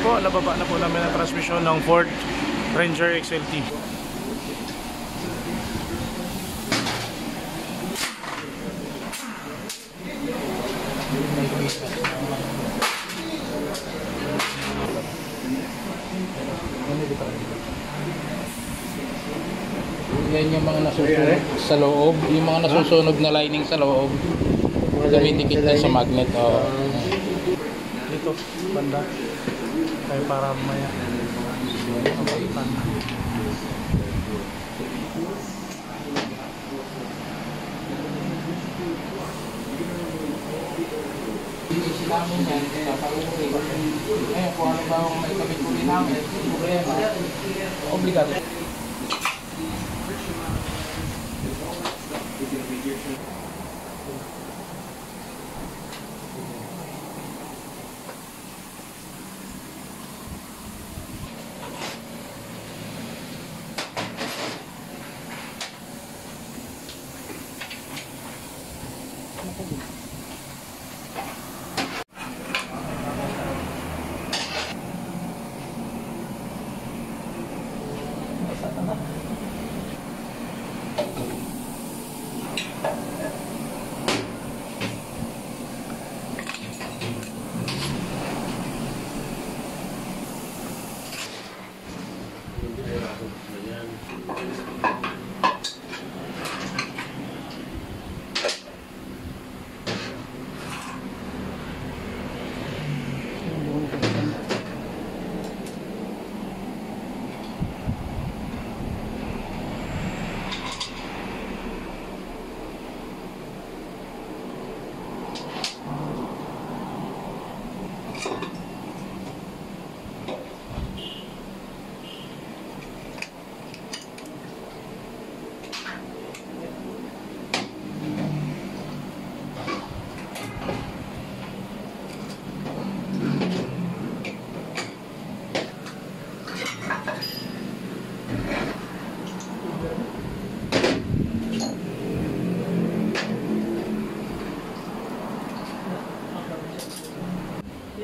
po, nababa na po namin ang transmission ng Ford Ranger XLT. Yan yung mga nasusunog sa loob, yung mga nasusunog na lining sa loob. Dumidikit na sa magnet. Dito, banda. Kaya para maya. Namin yan, kaya palumukin. Ngayon, kung ano ba ang may kabit-kulit namin, problema, obligado.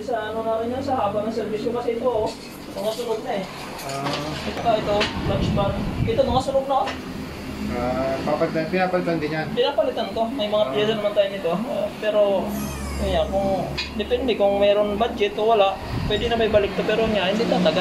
Sa ano na rin yan, sa haba ng servisyo kasi ito, mga sunog na eh. Ito, lunch bar. Ito, mga sunog na oh. Pinapalitan din yan. Pinapalitan ko, may mga piyesa naman tayo nito. Pero, kaya kung depende kung meron budget o wala, pwede na may balik to. Pero nga, hindi tatagal.